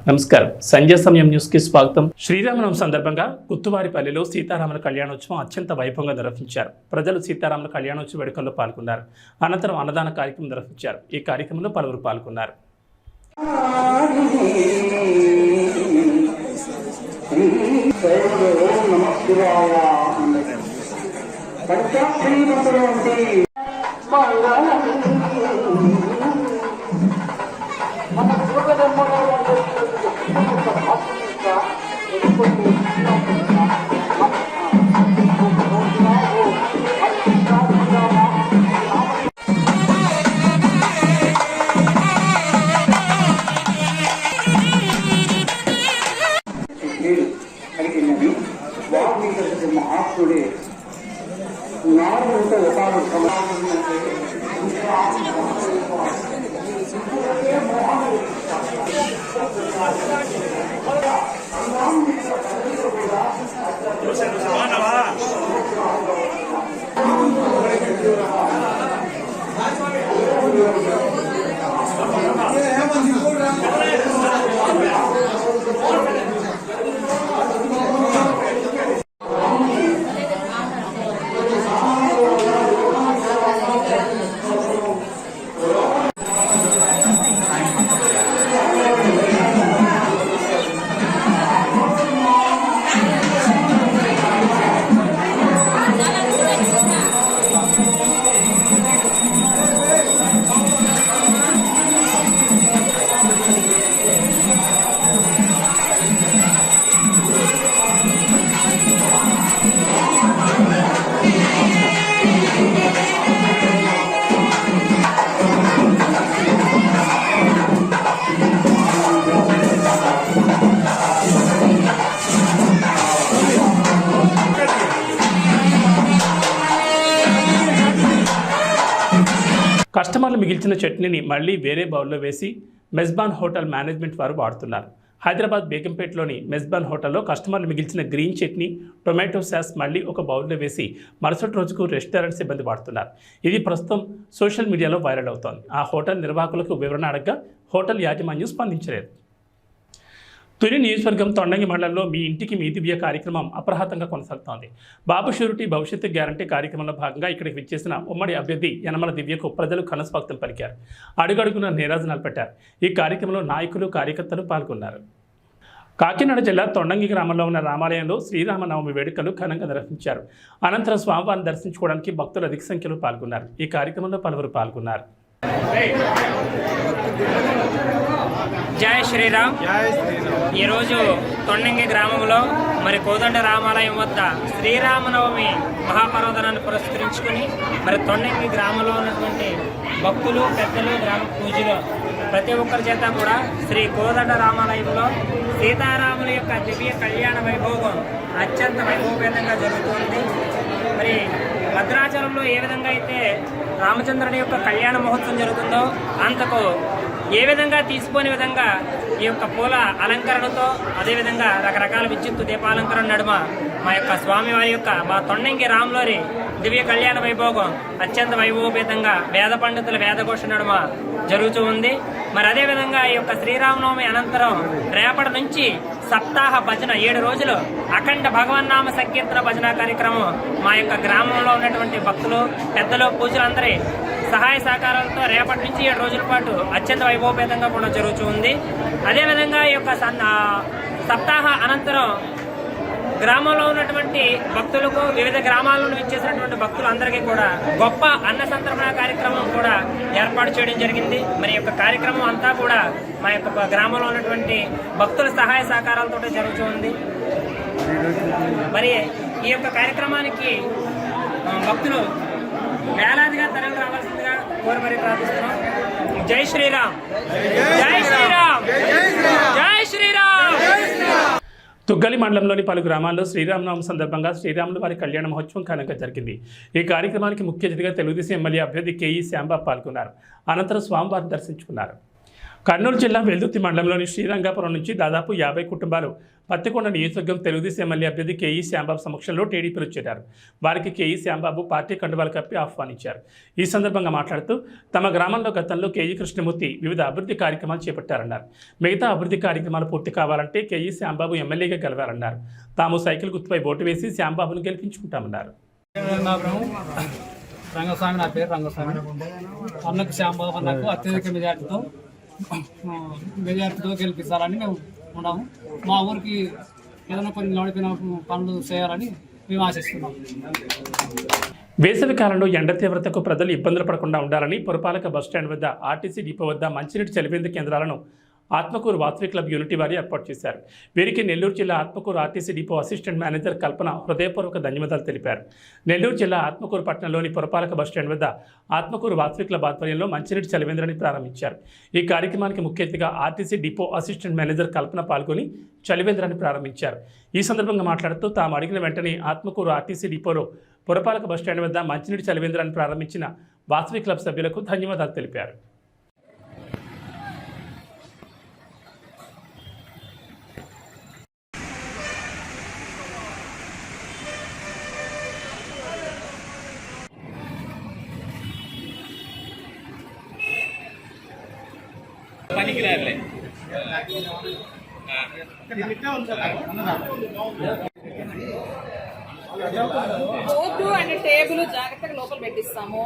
నమస్కారం. సంజయ్ సమయం న్యూస్ కి స్వాగతం. శ్రీరామనవమి సందర్భంగా గుత్తువారిపల్లిలో సీతారాముల కళ్యాణోత్సవం అత్యంత వైభవంగా నిర్వహించారు. ప్రజలు సీతారాముల కళ్యాణోత్సవ వేడుకల్లో పాల్గొన్నారు. అనంతరం అన్నదాన కార్యక్రమం నిర్వహించారు. ఈ కార్యక్రమంలో పలువురు పాల్గొన్నారు. మహాత్ముడే నాలుగు కస్టమర్లు మిగిల్చిన చట్నీని మళ్లీ వేరే బౌల్లో వేసి మెజ్బాన్ హోటల్ మేనేజ్మెంట్ వారు వాడుతున్నారు. హైదరాబాద్ బేగంపేటలోని మెజ్బాన్ హోటల్లో కస్టమర్లు మిగిల్చిన గ్రీన్ చట్నీ, టొమాటో సాస్ మళ్లీ ఒక బౌల్లో వేసి మరుసటి రోజుకు రెస్టారెంట్ సిబ్బంది వాడుతున్నారు. ఇది ప్రస్తుతం సోషల్ మీడియాలో వైరల్ అవుతోంది. ఆ హోటల్ నిర్వాహకులకు వివరణ అడగగా హోటల్ యాజమాన్యం స్పందించలేదు. తుని నియోజకవర్గం తొండంగి మండలంలో మీ ఇంటికి మీ దివ్య కార్యక్రమం అప్రహతంగా కొనసాగుతోంది. బాబు షూరిటీ భవిష్యత్తు గ్యారంటీ కార్యక్రమంలో భాగంగా ఇక్కడికి విచ్చేసిన ఉమ్మడి అభ్యర్థి యనమల దివ్యకు ప్రజలు ఘనస్వాగతం పలికారు. అడుగడుగున నీరాజనాలు పెట్టారు. ఈ కార్యక్రమంలో నాయకులు, కార్యకర్తలు పాల్గొన్నారు. కాకినాడ జిల్లా తొండంగి గ్రామంలో ఉన్న రామాలయంలో శ్రీరామనవమి వేడుకలు ఘనంగా నిర్వహించారు. అనంతరం స్వామివారిని దర్శించుకోవడానికి భక్తులు అధిక సంఖ్యలో పాల్గొన్నారు. ఈ కార్యక్రమంలో పలువురు పాల్గొన్నారు. జై శ్రీరామ్. ఈరోజు తొండంగి గ్రామంలో మరి కోదండ రామాలయం వద్ద శ్రీరామనవమి మహాపర్వదినాన్ని పురస్కరించుకుని మరి తొండంగి గ్రామంలో ఉన్నటువంటి భక్తులు, పెద్దలు, గ్రామ పూజలు ప్రతి ఒక్కరి చేత కూడా శ్రీ కోదండ రామాలయంలో సీతారాముల యొక్క దివ్య కళ్యాణ వైభోగం అత్యంత వైభవపేతంగా జరుగుతుంది. మరి భద్రాచలంలో ఏ విధంగా అయితే రామచంద్రుని యొక్క కళ్యాణ మహోత్సవం జరుగుతుందో అంతకు ఏ విధంగా తీసిపోని విధంగా ఈ యొక్క పూల అలంకరణతో, అదేవిధంగా రకరకాల విద్యుత్ దీపాలంకరణ నడుమ మా యొక్క స్వామివారి యొక్క మా తొండంగి రాములోని దివ్య కళ్యాణ వైభోగం అత్యంత వైభవపేతంగా వేద పండితుల వేదఘోష నడుమ జరుగుతూ ఉంది. మరి అదేవిధంగా ఈ యొక్క శ్రీరామనవమి అనంతరం రేపటి నుంచి సప్తాహ భజన 7 రోజులు అఖండ భగవన్నామ సంకీర్తన భజన కార్యక్రమం మా యొక్క గ్రామంలో ఉన్నటువంటి భక్తులు, పెద్దలు, పూజలందరి సహాయ సహకారాలతో రేపటి నుంచి 7 రోజుల పాటు అత్యంత వైభవపేతంగా కూడా జరుగుతూ ఉంది. అదేవిధంగా ఈ యొక్క సప్తాహ అనంతరం గ్రామంలో ఉన్నటువంటి భక్తులకు, వివిధ గ్రామాల నుండి ఇచ్చేసినటువంటి భక్తులందరికీ కూడా గొప్ప అన్న సంతర్పణ కార్యక్రమం కూడా ఏర్పాటు చేయడం జరిగింది. మరి యొక్క కార్యక్రమం అంతా కూడా మా యొక్క గ్రామంలో ఉన్నటువంటి భక్తుల సహాయ సహకారాలతో జరుగుతూ ఉంది. మరి ఈ యొక్క కార్యక్రమానికి భక్తులు వేలాదిగా తరలి రావాల్సిందిగా కోరి ప్రార్థిస్తున్నాం. జై శ్రీరామ్, జై శ్రీరామ్, జై శ్రీరామ్. తుగ్గలి మండలంలోని పలు గ్రామాల్లో శ్రీరామనవమి సందర్భంగా శ్రీరాముల వారి కళ్యాణ మహోత్సవం ఘనంగా జరిగింది. ఈ కార్యక్రమానికి ముఖ్య అతిథిగా తెలుగుదేశం ఎమ్మెల్యే అభ్యర్థి కేఈ శ్యాంబాబు పాల్గొన్నారు. అనంతరం స్వామివారిని దర్శించుకున్నారు. కర్నూలు జిల్లా వెల్దుర్తి మండలంలోని శ్రీరంగాపురం నుంచి దాదాపు 50 కుటుంబాలు పత్తికొండ నియోజకవర్గం తెలుగుదేశం ఎమ్మెల్యే అభ్యర్థి కేఈ శ్యాంబాబు సమక్షంలో టీడీపీలో చేరారు. వారికి కేఈ శ్యాంబాబు పార్టీ కండువాలు కప్పి ఆహ్వానించారు. ఈ సందర్భంగా మాట్లాడుతూ తమ గ్రామంలో గతంలో కేఈ కృష్ణమూర్తి వివిధ అభివృద్ధి కార్యక్రమాలు చేపట్టారన్నారు. మిగతా అభివృద్ధి కార్యక్రమాలు పూర్తి కావాలంటే కేఈ శ్యాంబాబు ఎమ్మెల్యేగా గెలవాలన్నారు. తాము సైకిల్ గుర్తుపై ఓటు వేసి శ్యాంబాబును గెలిపించుకుంటామన్నారు. రంగస్వామి, నా పేరు రంగస్వామి. అన్నకు శ్యాంబాబు అన్నకు అత్యధిక మెజార్టీతో గెలిపిస్తారని మేము ఉన్నాము. మా ఊరికి ఏదైనా కొన్ని నడిపిన పనులు చేయాలని మేము ఆశిస్తున్నాం. వేసవి కాలంలో ఎండ తీవ్రతకు ప్రజలు ఇబ్బందులు పడకుండా ఉండాలని పురపాలక బస్టాండ్ వద్ద, ఆర్టీసీ డిపో వద్ద మంచినీటి చలివేంద్ర కేంద్రాలను ఆత్మకూరు వాసవి క్లబ్ యూనిటీ వారి ఏర్పాటు చేశారు. వీరికి నెల్లూరు జిల్లా Atmakur RTC depot assistant manager Kalpana హృదయపూర్వక ధన్యవాదాలు తెలిపారు. నెల్లూరు జిల్లా ఆత్మకూరు పట్టణంలోని పురపాలక బస్టాండ్ వద్ద ఆత్మకూరు వాసవి క్లబ్ ఆధ్వర్యంలో మంచినీటి చలివేంద్రాన్ని ప్రారంభించారు. ఈ కార్యక్రమానికి ముఖ్య అతిథిగా ఆర్టీసీ డిపో అసిస్టెంట్ మేనేజర్ కల్పన పాల్గొని చలివేంద్రాన్ని ప్రారంభించారు. ఈ సందర్భంగా మాట్లాడుతూ తాము అడిగిన వెంటనే ఆత్మకూరు ఆర్టీసీ డిపోలో పురపాలక బస్టాండ్ వద్ద మంచినీటి చలివేంద్రాన్ని ప్రారంభించిన వాసవి క్లబ్ సభ్యులకు ధన్యవాదాలు తెలిపారు. బోర్డు అండ్ టేబుల్ జాగ్రత్తగా లోపల పెట్టిస్తాము.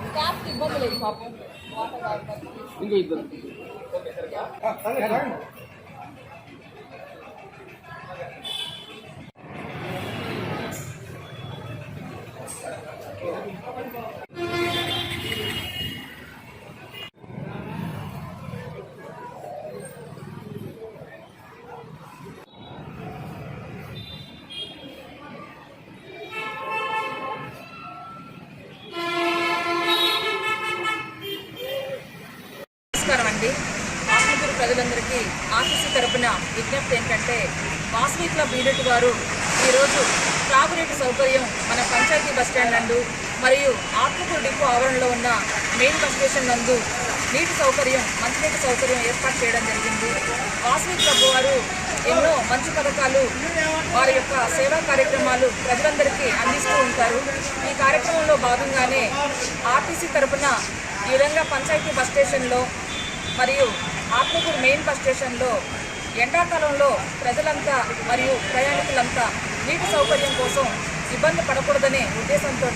స్టాఫ్ ఇబ్బంది లేదు పాపం. నమస్కారం అండి. ఆత్మకూరు ప్రజలందరికీ ఆర్టీసీ తరపున విజ్ఞప్తి ఏంటంటే, వాసవి క్లబ్ యూనిట్ వారు ఈరోజు త్రాగునీటి సౌకర్యం మన పంచాయతీ బస్టాండ్ నందు మరియు ఆత్మకూరు డిపో ఆవరణలో ఉన్న మెయిన్ బస్ స్టేషన్ నందు నీటి సౌకర్యం, మంచినీటి సౌకర్యం ఏర్పాటు చేయడం జరిగింది. వాసవి క్లబ్ వారు ఎన్నో మంచి పథకాలు, వారి యొక్క సేవా కార్యక్రమాలు ప్రజలందరికీ అందిస్తూ ఉంటారు. ఈ కార్యక్రమంలో భాగంగానే ఆర్టీసీ తరపున ఈ విధంగా పంచాయతీ బస్ స్టేషన్లో మరియు ఆత్మకూరు మెయిన్ బస్ స్టేషన్లో ఎండాకాలంలో ప్రజలంతా మరియు ప్రయాణికులంతా నీటి సౌకర్యం కోసం ఇబ్బంది పడకూడదనే ఉద్దేశంతో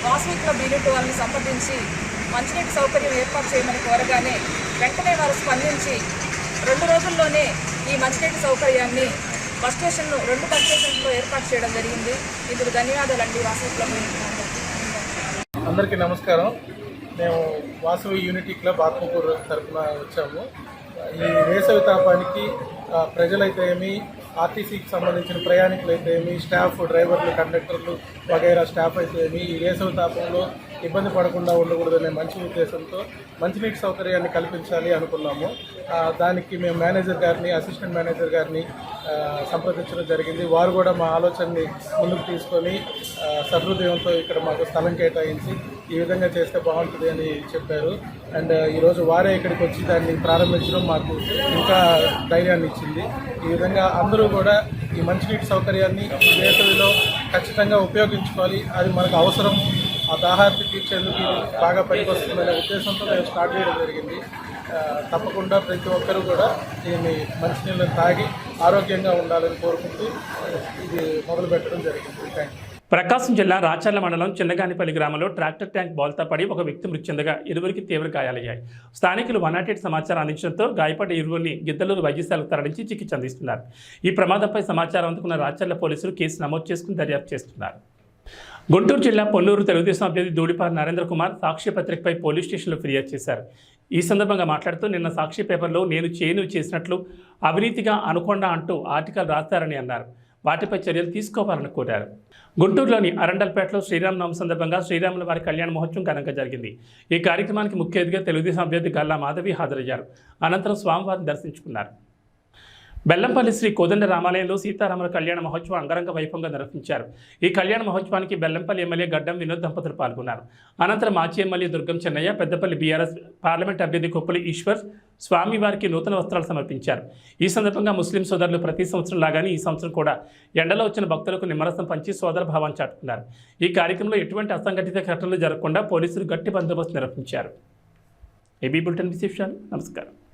వాసవి క్లబ్ యూనిట్ వాళ్ళని సంప్రదించి మంచినీటి సౌకర్యం ఏర్పాటు చేయమని కోరగానే వెంటనే వారు స్పందించి 2 రోజుల్లోనే ఈ మంచినీటి సౌకర్యాన్ని రెండు బస్ స్టేషన్లో ఏర్పాటు చేయడం జరిగింది. ఇందుకు ధన్యవాదాలండి వాసవి క్లబ్ యూనిట్. అందరికీ నమస్కారం. మేము వాసవి యూనిటీ క్లబ్ ఆత్మకూరు తరఫున వచ్చాము. ఈ వేసవి తాపానికి ప్రజలైతే ఏమి, ఆర్టీసీకి సంబంధించిన ప్రయాణికులు అయితే ఏమి, స్టాఫ్, డ్రైవర్లు, కండక్టర్లు వగైరా స్టాఫ్ అయితే ఏమి ఈ వేసవి తాపంలో ఇబ్బంది పడకుండా ఉండకూడదనే మంచి ఉద్దేశంతో మంచినీటి సౌకర్యాన్ని కల్పించాలి అనుకున్నాము. దానికి మేము మేనేజర్ గారిని, అసిస్టెంట్ మేనేజర్ గారిని సంప్రదించడం జరిగింది. వారు కూడా మా ఆలోచనని ముందుకు తీసుకొని సహృదయంతో ఇక్కడ మాకు స్థలం కేటాయించి ఈ విధంగా చేస్తే బాగుంటుంది అని చెప్పారు. అండ్ ఈరోజు వారే ఇక్కడికి వచ్చి దాన్ని ప్రారంభించడం మాకు ఇంకా ధైర్యాన్ని ఇచ్చింది. ఈ విధంగా అందరూ కూడా ఈ మంచినీటి సౌకర్యాన్ని ఈ వేసవిలో ఖచ్చితంగా ఉపయోగించుకోవాలి. అది మనకు అవసరం. ఆ దాహార్తి తీర్చేందుకు బాగా పనికొస్తుందనే ఉద్దేశంతో మేము స్టార్ట్ చేయడం జరిగింది. తప్పకుండా ప్రతి ఒక్కరూ కూడా దీన్ని మంచినీళ్ళని తాగి ఆరోగ్యంగా ఉండాలని కోరుకుంటూ ఇది మొదలు పెట్టడం జరిగింది. Thank you. ప్రకాశం జిల్లా రాచర్ల మండలం చిన్నగానిపల్లి గ్రామంలో ట్రాక్టర్ ట్యాంక్ బోల్తా పడి ఒక వ్యక్తి మృతి చెందగా 2 తీవ్ర గాయాలయ్యాయి. స్థానికులు 108 సమాచారం అందించడంతో గాయపడ్డ 2 గిద్దలూరు వైద్యశాలకు తరలించి చికిత్స అందిస్తున్నారు. ఈ ప్రమాదంపై సమాచారం అందుకున్న రాచర్ల పోలీసులు కేసు నమోదు చేసుకుని దర్యాప్తు చేస్తున్నారు. గుంటూరు జిల్లా పొన్నూరు తెలుగుదేశం అభ్యర్థి ధూళిపాల నరేంద్ర కుమార్ సాక్షి పత్రికపై పోలీస్ స్టేషన్లో ఫిర్యాదు చేశారు. ఈ సందర్భంగా మాట్లాడుతూ నిన్న సాక్షి పేపర్లో నేను చేసినట్లు అవినీతిగా అనుకొండా అంటూ ఆర్టికల్ రాస్తారని అన్నారు. వాటిపై చర్యలు తీసుకోవాలని కోరారు. గుంటూరులోని అరండల్పేటలో శ్రీరామనవమి సందర్భంగా శ్రీరాముల వారి కళ్యాణ మహోత్సవం ఘనంగా జరిగింది. ఈ కార్యక్రమానికి ముఖ్య అతిథిగా తెలుగుదేశం అభ్యర్థి గల్లా మాధవి హాజరయ్యారు. అనంతరం స్వామివారిని దర్శించుకున్నారు. బెల్లంపల్లి శ్రీ కోదండ రామాలయంలో సీతారాముల కళ్యాణ మహోత్సవం అంగరంగ వైభవంగా నిర్వహించారు. ఈ కళ్యాణ మహోత్సవానికి బెల్లంపల్లి ఎమ్మెల్యే గడ్డం వినోద్ దంపతులు పాల్గొన్నారు. అనంతరం మాజీ ఎమ్మెల్యే దుర్గం చెన్నయ్య, పెద్దపల్లి బీఆర్ఎస్ పార్లమెంట్ అభ్యర్థి కొప్పులి ఈశ్వర్ స్వామివారికి నూతన వస్త్రాలు సమర్పించారు. ఈ సందర్భంగా ముస్లిం సోదరులు ప్రతి సంవత్సరం లాగానే ఈ సంవత్సరం కూడా ఎండలో వచ్చిన భక్తులకు నిమ్మరసం పంచి సోదర భావాన్ని చాటుకున్నారు. ఈ కార్యక్రమంలో ఎటువంటి అసంఘటిత ఘటనలు జరగకుండా పోలీసులు గట్టి బందోబస్తు నిర్వహించారు. ఏబీ బులెటిన్ విశేషాలు. నమస్కారం.